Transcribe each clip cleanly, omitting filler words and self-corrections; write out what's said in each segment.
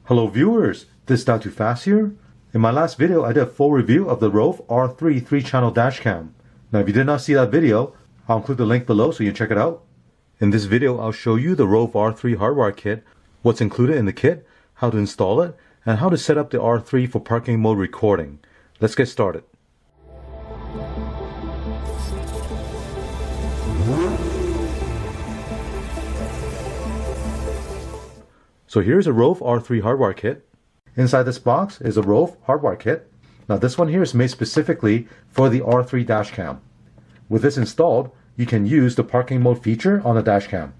Hello viewers, this is Not Too Fast here. In my last video, I did a full review of the Rove R3 3-channel dashcam. Now if you did not see that video, I'll include the link below so you can check it out. In this video, I'll show you the Rove R3 Hardwire kit, what's included in the kit, how to install it, and how to set up the R3 for parking mode recording. Let's get started. So here's a Rove R3 Hardwire kit. Inside this box is a Rove Hardwire kit. Now this one here is made specifically for the R3 dashcam. With this installed, you can use the parking mode feature on the dashcam.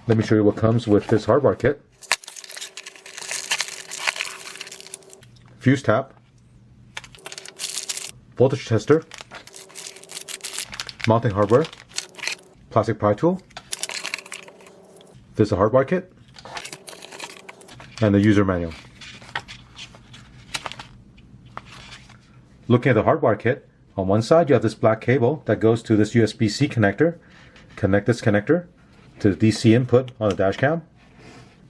Let me show you what comes with this Hardwire kit. Fuse tap, voltage tester, mounting hardware, plastic pry tool. There's a Hardwire kit, and the user manual. Looking at the Hardwire kit, on one side you have this black cable that goes to this USB-C connector. Connect this connector to the DC input on the dashcam.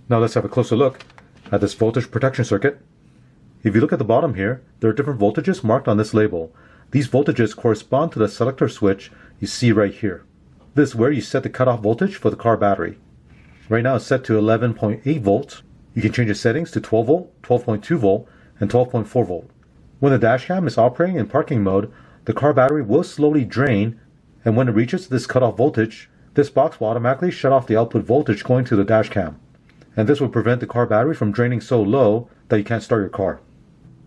Now let's have a closer look at this voltage protection circuit. If you look at the bottom here, there are different voltages marked on this label. These voltages correspond to the selector switch you see right here. This is where you set the cutoff voltage for the car battery. Right now it's set to 11.8 volts. You can change the settings to 12 volt, 12.2 volt, and 12.4 volt. When the dashcam is operating in parking mode, the car battery will slowly drain, and when it reaches this cutoff voltage, this box will automatically shut off the output voltage going to the dashcam. And this will prevent the car battery from draining so low that you can't start your car.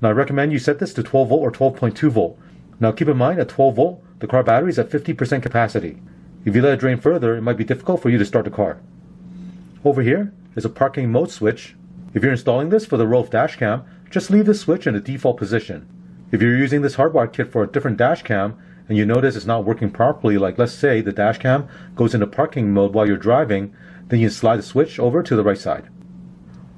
Now I recommend you set this to 12 volt or 12.2 volt. Now keep in mind at 12 volt, the car battery is at 50% capacity. If you let it drain further, it might be difficult for you to start the car. Over here is a parking mode switch. If you're installing this for the Rove dashcam, just leave this switch in the default position. If you're using this Hardwire kit for a different dashcam and you notice it's not working properly, like let's say the dashcam goes into parking mode while you're driving, then you slide the switch over to the right side.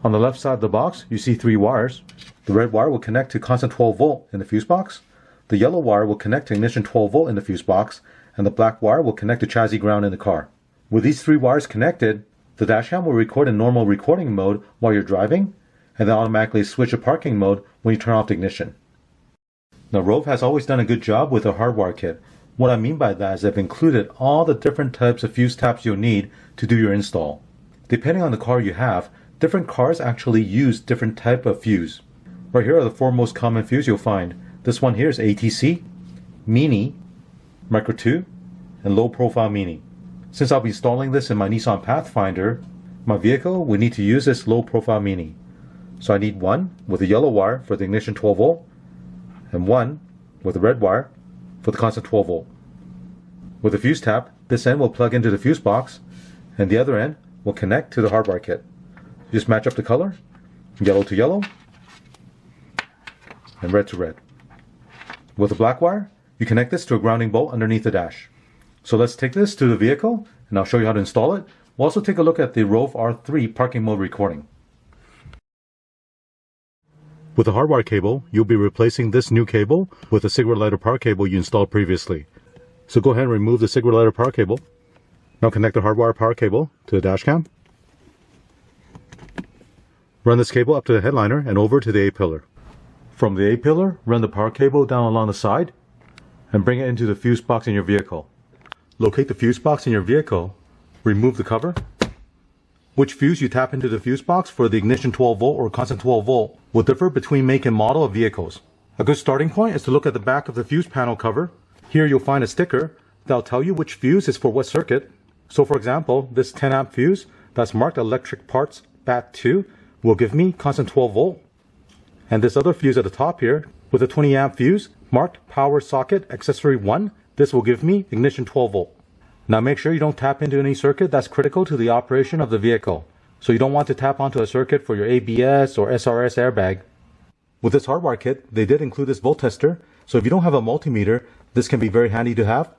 On the left side of the box, you see 3 wires. The red wire will connect to constant 12 volt in the fuse box. The yellow wire will connect to ignition 12 volt in the fuse box, and the black wire will connect to chassis ground in the car. With these 3 wires connected, the dashcam will record in normal recording mode while you're driving, and then automatically switch to parking mode when you turn off the ignition. Now Rove has always done a good job with a Hardwire kit. What I mean by that is they've included all the different types of fuse taps you'll need to do your install. Depending on the car you have, different cars actually use different type of fuse. Right here are the 4 most common fuse you'll find. This one here is ATC, Mini, Micro 2, and Low Profile Mini. Since I'll be installing this in my Nissan Pathfinder, my vehicle will need to use this Low Profile Mini. So I need one with a yellow wire for the ignition 12 volt, and one with a red wire for the constant 12 volt. With the fuse tap, this end will plug into the fuse box, and the other end will connect to the Hardwire kit. You just match up the color, yellow to yellow, and red to red. With the black wire, you connect this to a grounding bolt underneath the dash. So let's take this to the vehicle, and I'll show you how to install it. We'll also take a look at the Rove R3 parking mode recording. With the Hardwire cable, you'll be replacing this new cable with the cigarette lighter power cable you installed previously. So go ahead and remove the cigarette lighter power cable. Now connect the Hardwire power cable to the dashcam. Run this cable up to the headliner and over to the A-pillar. From the A-pillar, run the power cable down along the side and bring it into the fuse box in your vehicle. Locate the fuse box in your vehicle, remove the cover. Which fuse you tap into the fuse box for the ignition 12 volt or constant 12 volt will differ between make and model of vehicles. A good starting point is to look at the back of the fuse panel cover. Here you'll find a sticker that'll tell you which fuse is for what circuit. So for example, this 10 amp fuse that's marked electric parts BAT2 will give me constant 12 volt. And this other fuse at the top here with a 20 amp fuse marked power socket accessory 1, this will give me ignition 12 volt. Now make sure you don't tap into any circuit that's critical to the operation of the vehicle. So you don't want to tap onto a circuit for your ABS or SRS airbag. With this Hardwire kit, they did include this volt tester. So if you don't have a multimeter, this can be very handy to have.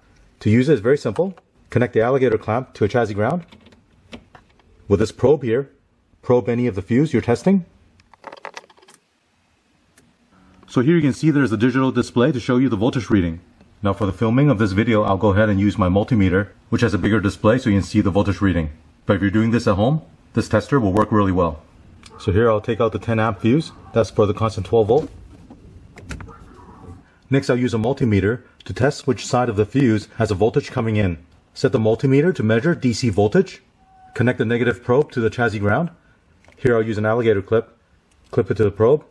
To use it is very simple. Connect the alligator clamp to a chassis ground. With this probe here, probe any of the fuse you're testing. So here you can see there's a digital display to show you the voltage reading. Now for the filming of this video, I'll go ahead and use my multimeter, which has a bigger display so you can see the voltage reading. But if you're doing this at home, this tester will work really well. So here I'll take out the 10 amp fuse. That's for the constant 12 volt. Next I'll use a multimeter to test which side of the fuse has a voltage coming in. Set the multimeter to measure DC voltage. Connect the negative probe to the chassis ground. Here I'll use an alligator clip. Clip it to the probe.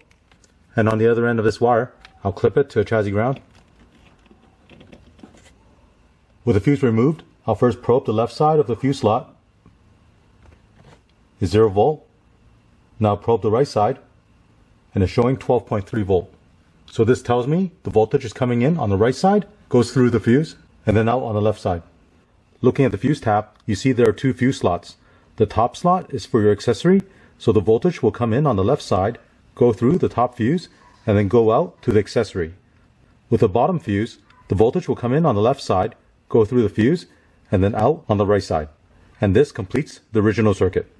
And on the other end of this wire, I'll clip it to a chassis ground. With the fuse removed, I'll first probe the left side of the fuse slot. It's 0 volt. Now probe the right side, and it's showing 12.3 volt. So this tells me the voltage is coming in on the right side, goes through the fuse, and then out on the left side. Looking at the fuse tab, you see there are 2 fuse slots. The top slot is for your accessory, so the voltage will come in on the left side, go through the top fuse, and then go out to the accessory. With the bottom fuse, the voltage will come in on the left side, go through the fuse, and then out on the right side. And this completes the original circuit.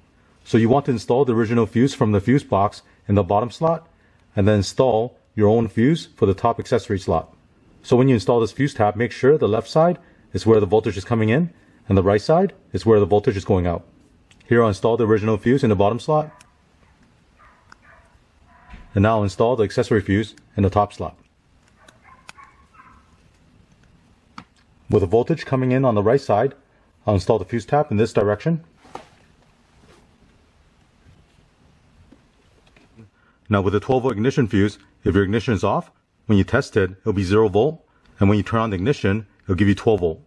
So you want to install the original fuse from the fuse box in the bottom slot, and then install your own fuse for the top accessory slot. So when you install this fuse tab, make sure the left side is where the voltage is coming in, and the right side is where the voltage is going out. Here I'll install the original fuse in the bottom slot, and now I'll install the accessory fuse in the top slot. With the voltage coming in on the right side, I'll install the fuse tab in this direction. Now with the 12 volt ignition fuse, if your ignition is off, when you test it, it'll be 0 volt, and when you turn on the ignition, it'll give you 12 volt.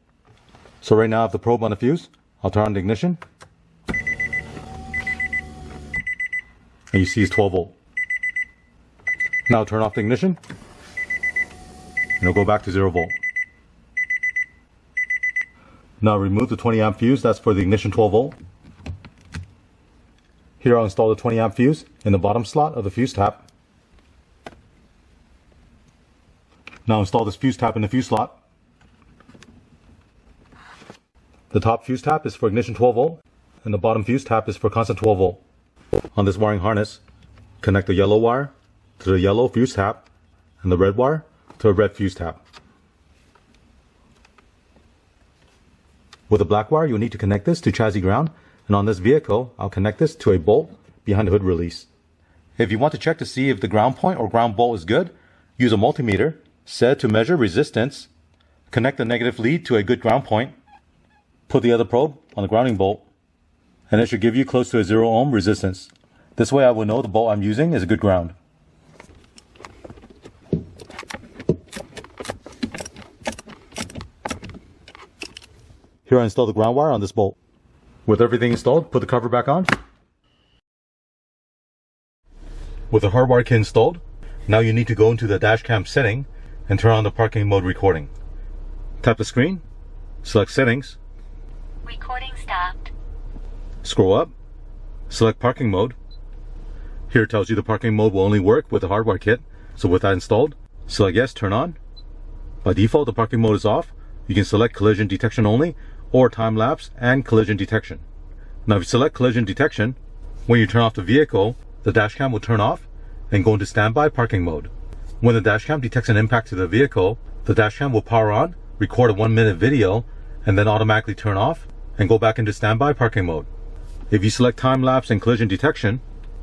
So right now I have the probe on the fuse. I'll turn on the ignition, and you see it's 12 volt. Now I'll turn off the ignition, and it'll go back to 0 volt. Now remove the 20 amp fuse, that's for the ignition 12 volt. Here I'll install the 20 amp fuse in the bottom slot of the fuse tab. Now install this fuse tab in the fuse slot. The top fuse tab is for ignition 12 volt, and the bottom fuse tab is for constant 12 volt. On this wiring harness, connect the yellow wire to the yellow fuse tab, and the red wire to a red fuse tab. With the black wire, you'll need to connect this to chassis ground, and on this vehicle, I'll connect this to a bolt behind the hood release. If you want to check to see if the ground point or ground bolt is good, use a multimeter set to measure resistance. Connect the negative lead to a good ground point. Put the other probe on the grounding bolt, and it should give you close to a 0 ohm resistance. This way I will know the bolt I'm using is a good ground. Here I install the ground wire on this bolt. With everything installed, put the cover back on. With the Hardwire kit installed, now you need to go into the dashcam setting and turn on the parking mode recording. Tap the screen, select settings. Recording stopped. Scroll up, select parking mode. Here it tells you the parking mode will only work with the Hardwire kit, so with that installed, select yes, turn on. By default, the parking mode is off. You can select collision detection only, or time lapse and collision detection. Now if you select collision detection, when you turn off the vehicle, the dashcam will turn off and go into standby parking mode. When the dashcam detects an impact to the vehicle, the dashcam will power on, record a 1-minute video, and then automatically turn off and go back into standby parking mode. If you select time lapse and collision detection,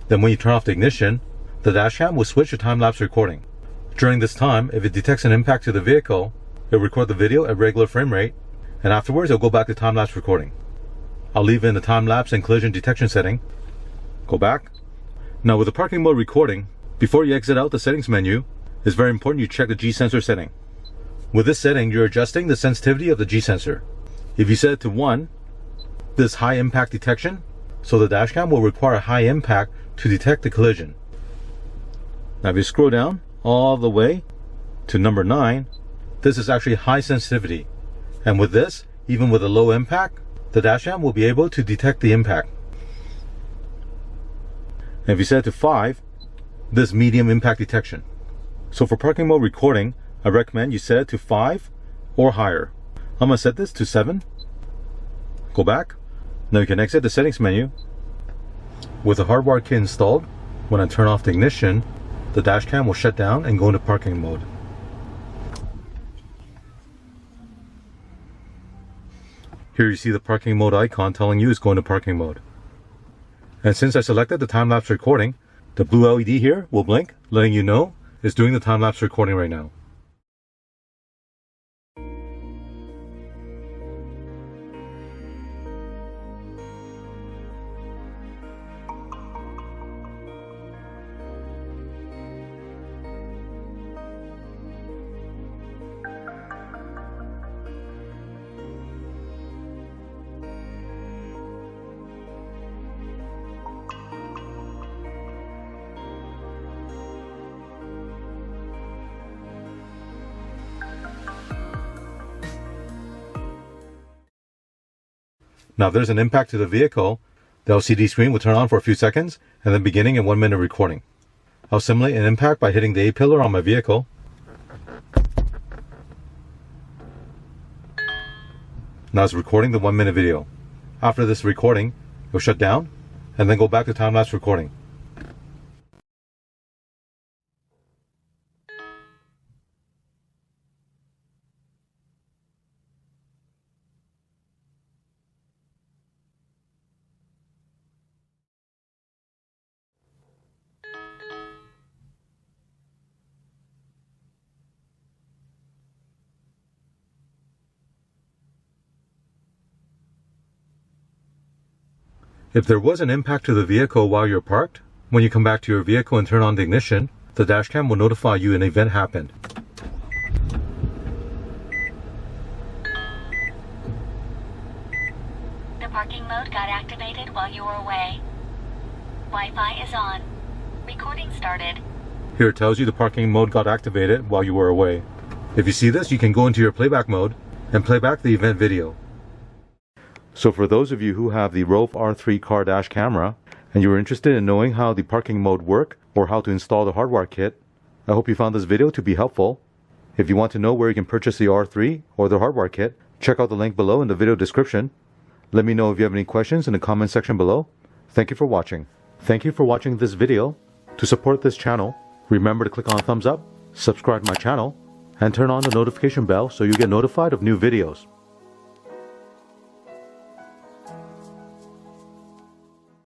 then when you turn off the ignition, the dashcam will switch to time-lapse recording. During this time, if it detects an impact to the vehicle, it will record the video at regular frame rate, and afterwards it'll go back to time-lapse recording. I'll leave in the time-lapse and collision detection setting. Go back. Now with the parking mode recording, before you exit out the settings menu, it's very important you check the G-sensor setting. With this setting, you're adjusting the sensitivity of the G-sensor. If you set it to 1, this high impact detection, so the dashcam will require a high impact to detect the collision. Now if you scroll down all the way to number 9, this is actually high sensitivity. And with this, even with a low impact, the dashcam will be able to detect the impact. And if you set it to 5, this medium impact detection. So for parking mode recording, I recommend you set it to 5 or higher. I'm going to set this to 7. Go back. Now you can exit the settings menu. With the Hardwire kit installed, when I turn off the ignition, the dashcam will shut down and go into parking mode. Here you see the parking mode icon telling you it's going to parking mode. And since I selected the time-lapse recording, the blue LED here will blink, letting you know it's doing the time-lapse recording right now. Now if there's an impact to the vehicle, the LCD screen will turn on for a few seconds and then beginning in 1 minute recording. I'll simulate an impact by hitting the A-pillar on my vehicle. Now it's recording the 1 minute video. After this recording, it will shut down and then go back to time-lapse recording. If there was an impact to the vehicle while you're parked, when you come back to your vehicle and turn on the ignition, the dashcam will notify you an event happened. The parking mode got activated while you were away. Wi-Fi is on. Recording started. Here it tells you the parking mode got activated while you were away. If you see this, you can go into your playback mode and play back the event video. So for those of you who have the Rove R3 car dash camera and you are interested in knowing how the parking mode work or how to install the Hardwire kit, I hope you found this video to be helpful. If you want to know where you can purchase the R3 or the Hardwire kit, check out the link below in the video description. Let me know if you have any questions in the comment section below. Thank you for watching. Thank you for watching this video. To support this channel, remember to click on thumbs up, subscribe to my channel, and turn on the notification bell so you get notified of new videos.